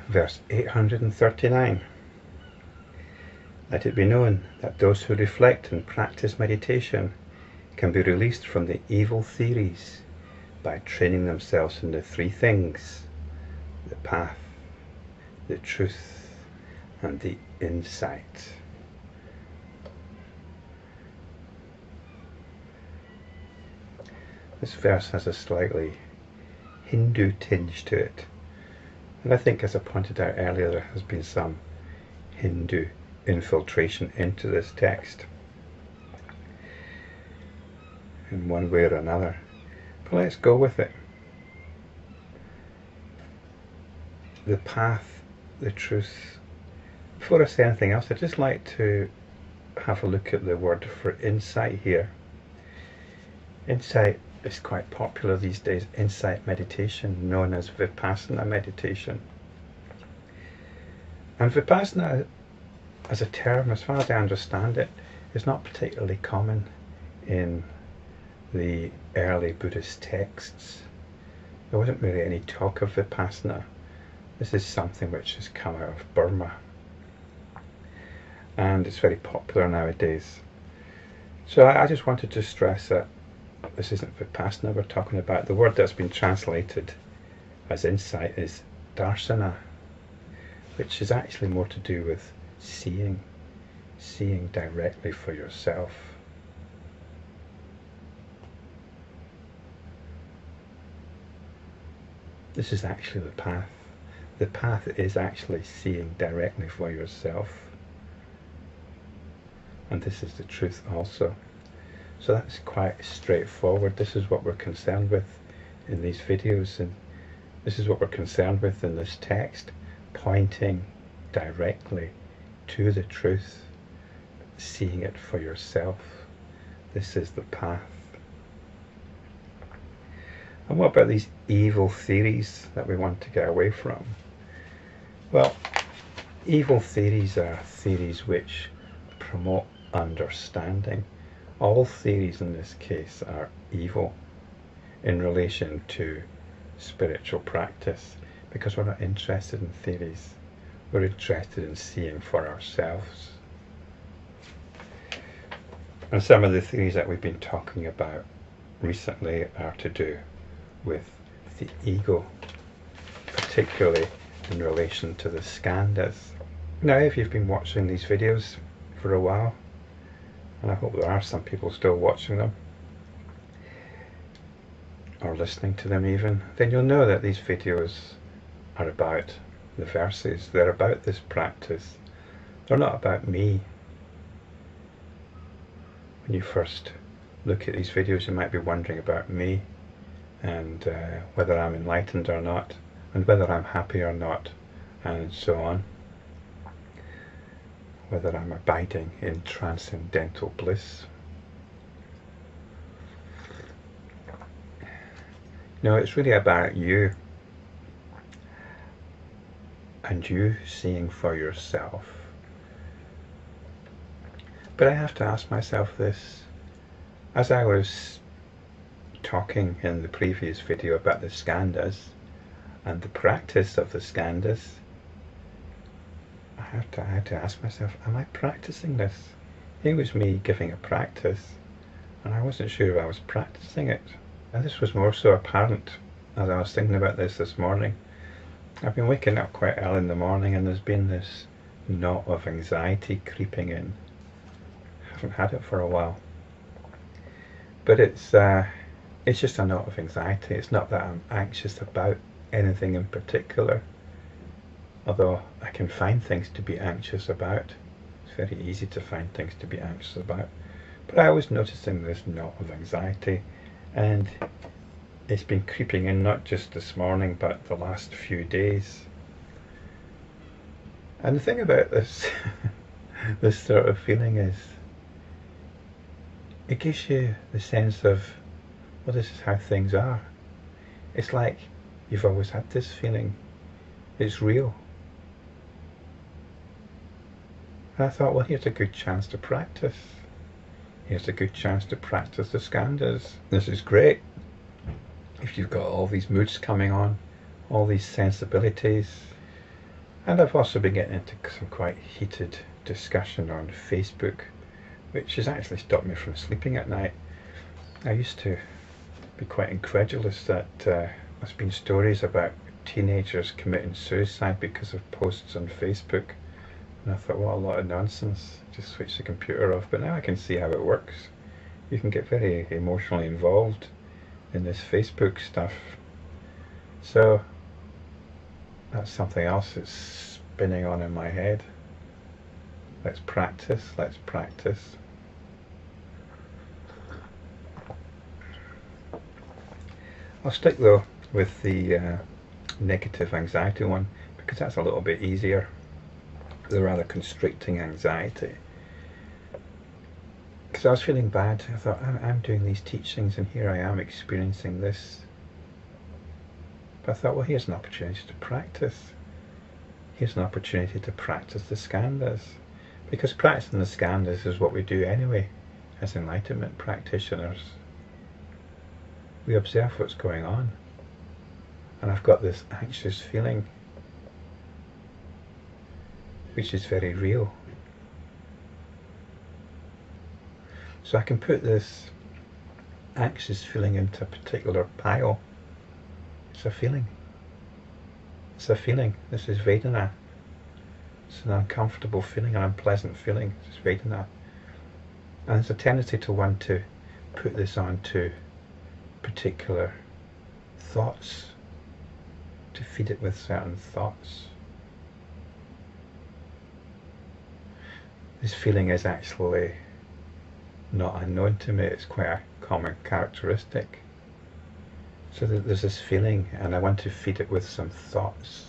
verse 839. Let it be known that those who reflect and practice meditation can be released from the evil theories by training themselves in the three things: the path, the truth, and the insight. This verse has a slightly Hindu tinge to it, and I think, as I pointed out earlier, there has been some Hindu infiltration into this text in one way or another, but let's go with it. The path, the truth. Before I say anything else, I'd just like to have a look at the word for insight here. Insight is quite popular these days. Insight meditation, known as Vipassana meditation. And Vipassana, as a term, as far as I understand it, is not particularly common in the early Buddhist texts. There wasn't really any talk of Vipassana. This is something which has come out of Burma, and it's very popular nowadays. So I just wanted to stress that this isn't Vipassana we're talking about. The word that's been translated as insight is darsana, which is actually more to do with seeing directly for yourself. This is actually the path. The path is actually seeing directly for yourself. And this is the truth also. So that's quite straightforward. This is what we're concerned with in these videos, and this is what we're concerned with in this text, pointing directly to the truth, seeing it for yourself. This is the path. And what about these evil theories that we want to get away from? Well, evil theories are theories which promote understanding. All theories in this case are evil in relation to spiritual practice, because we're not interested in theories. We're interested in seeing for ourselves. And some of the theories that we've been talking about recently are to do with the ego, particularly in relation to the Skandhas. Now, if you've been watching these videos for a while, and I hope there are some people still watching them, or listening to them even, then you'll know that these videos are about the verses. They're about this practice. They're not about me. When you first look at these videos, you might be wondering about me, and whether I'm enlightened or not, and whether I'm happy or not, and so on. Whether I'm abiding in transcendental bliss. No, it's really about you, and you seeing for yourself. But I have to ask myself this, as I was talking in the previous video about the Skandhas and the practice of the Skandhas, I had to ask myself, am I practicing this? Here was me giving a practice, and I wasn't sure if I was practicing it. And this was more so apparent as I was thinking about this morning. I've been waking up quite early in the morning, and there's been this knot of anxiety creeping in. I haven't had it for a while, but it's just a knot of anxiety. It's not that I'm anxious about anything in particular, although I can find things to be anxious about. It's very easy to find things to be anxious about, but I was noticing this knot of anxiety, and it's been creeping in not just this morning but the last few days. And the thing about this this sort of feeling is, it gives you the sense of, well, this is how things are. It's like you've always had this feeling. It's real. And I thought, well, here's a good chance to practice. Here's a good chance to practice the Skandhas. This is great. If you've got all these moods coming on, all these sensibilities, And I've also been getting into some quite heated discussion on Facebook, which has actually stopped me from sleeping at night. I used to be quite incredulous that there's been stories about teenagers committing suicide because of posts on Facebook. And I thought, what a lot of nonsense, just switch the computer off. But now I can see how it works. You can get very emotionally involved in this Facebook stuff. So that's something else that's spinning on in my head. Let's practice, let's practice. I'll stick though with the negative anxiety one, because that's a little bit easier. The rather constricting anxiety. Because I was feeling bad. I thought, I'm doing these teachings and here I am experiencing this. But I thought, well, here's an opportunity to practice. Here's an opportunity to practice the skandhas. Because practicing the skandhas is what we do anyway as enlightenment practitioners. We observe what's going on. And I've got this anxious feeling, which is very real. So I can put this anxious feeling into a particular pile. It's a feeling. It's a feeling. This is Vedana. It's an uncomfortable feeling, an unpleasant feeling. It's Vedana. And there's a tendency to want to put this onto particular thoughts, to feed it with certain thoughts. This feeling is actually not unknown to me. It's quite a common characteristic. So there's this feeling, and I want to feed it with some thoughts.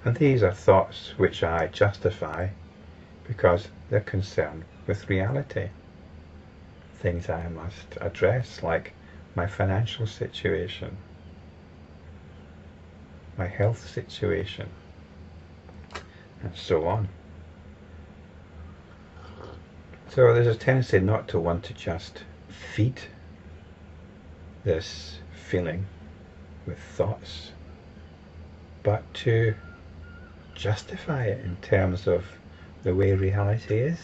And these are thoughts which I justify because they're concerned with reality. Things I must address, like my financial situation, my health situation, and so on. So there's a tendency not to want to just feed this feeling with thoughts, but to justify it in terms of the way reality is.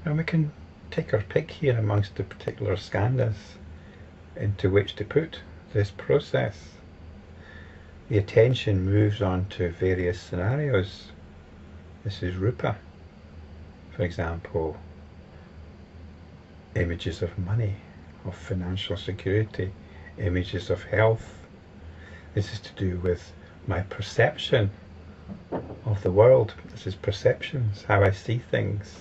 And we can take our pick here amongst the particular skandhas into which to put this process. The attention moves on to various scenarios. This is rupa. For example, images of money, of financial security, images of health. This is to do with my perception of the world. This is perceptions, how I see things.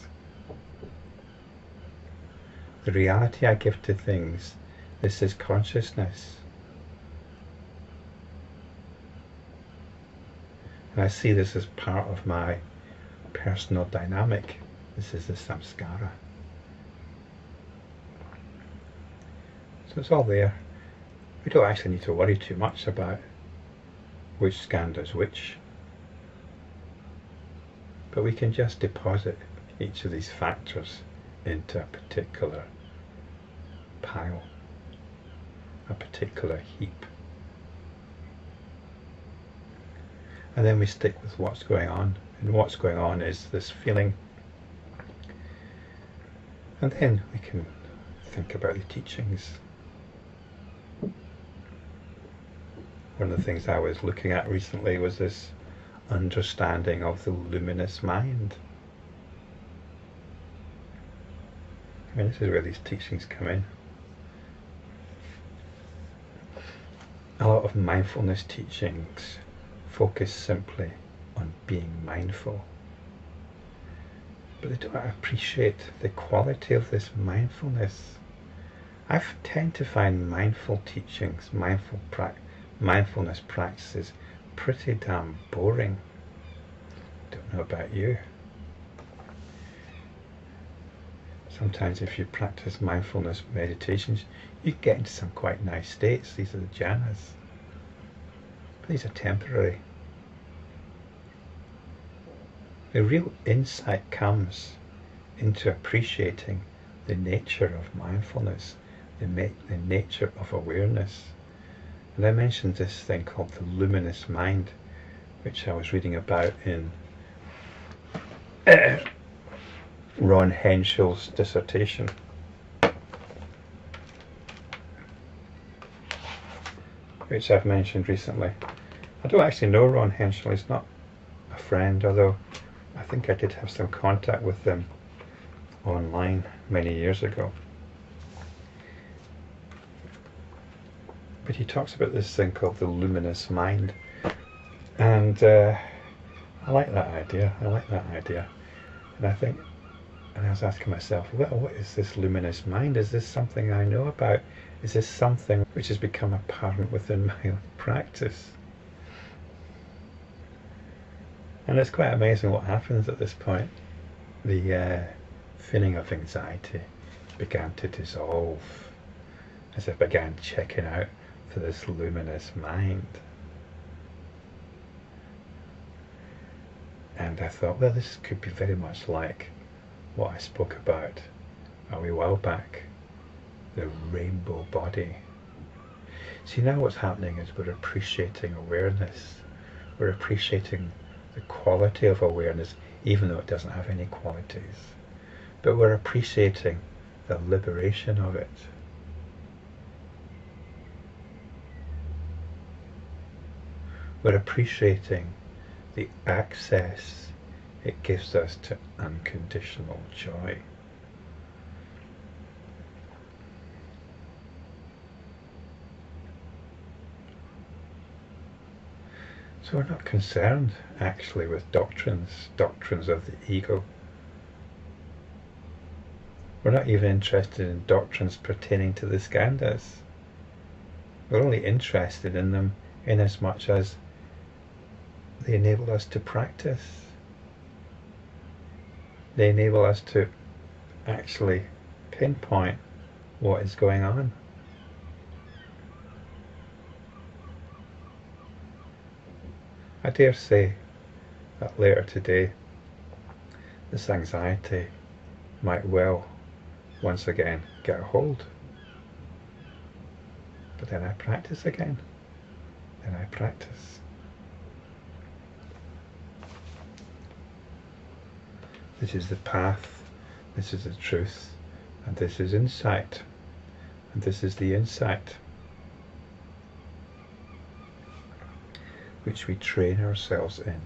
The reality I give to things. This is consciousness. And I see this as part of my personal dynamic. This is the samskara. So it's all there. We don't actually need to worry too much about which skandha is which. But we can just deposit each of these factors into a particular pile, a particular heap. And then we stick with what's going on. And what's going on is this feeling. And then we can think about the teachings. One of the things I was looking at recently was this understanding of the luminous mind. I mean, this is where these teachings come in. A lot of mindfulness teachings focus simply on being mindful. But they don't appreciate the quality of this mindfulness. I tend to find mindful teachings, mindfulness practices pretty damn boring. Don't know about you. Sometimes if you practice mindfulness meditations, you can get into some quite nice states. These are the jhanas. But these are temporary. The real insight comes into appreciating the nature of mindfulness, the nature of awareness, And I mentioned this thing called the luminous mind, which I was reading about in Ron Henschel's dissertation. Which I've mentioned recently. I don't actually know Ron Henschel, he's not a friend, although I think I did have some contact with him online many years ago. But he talks about this thing called the luminous mind, and I like that idea. And I think, and I was asking myself, well, what is this luminous mind? Is this something I know about? Is this something which has become apparent within my own practice? And it's quite amazing what happens at this point. The feeling of anxiety began to dissolve as I began checking out for this luminous mind. And I thought, well, this could be very much like what I spoke about a wee while back, the rainbow body. See, now what's happening is we're appreciating awareness. We're appreciating the quality of awareness, even though it doesn't have any qualities. But we're appreciating the liberation of it. We're appreciating the access it gives us to unconditional joy. So we're not concerned actually with doctrines of the ego. We're not even interested in doctrines pertaining to the skandhas. We're only interested in them in as much as they enable us to practice. They enable us to actually pinpoint what is going on. I dare say that later today this anxiety might well once again get a hold. But then I practice again. Then I practice. This is the path, this is the truth, and this is insight. And this is the insight which we train ourselves in.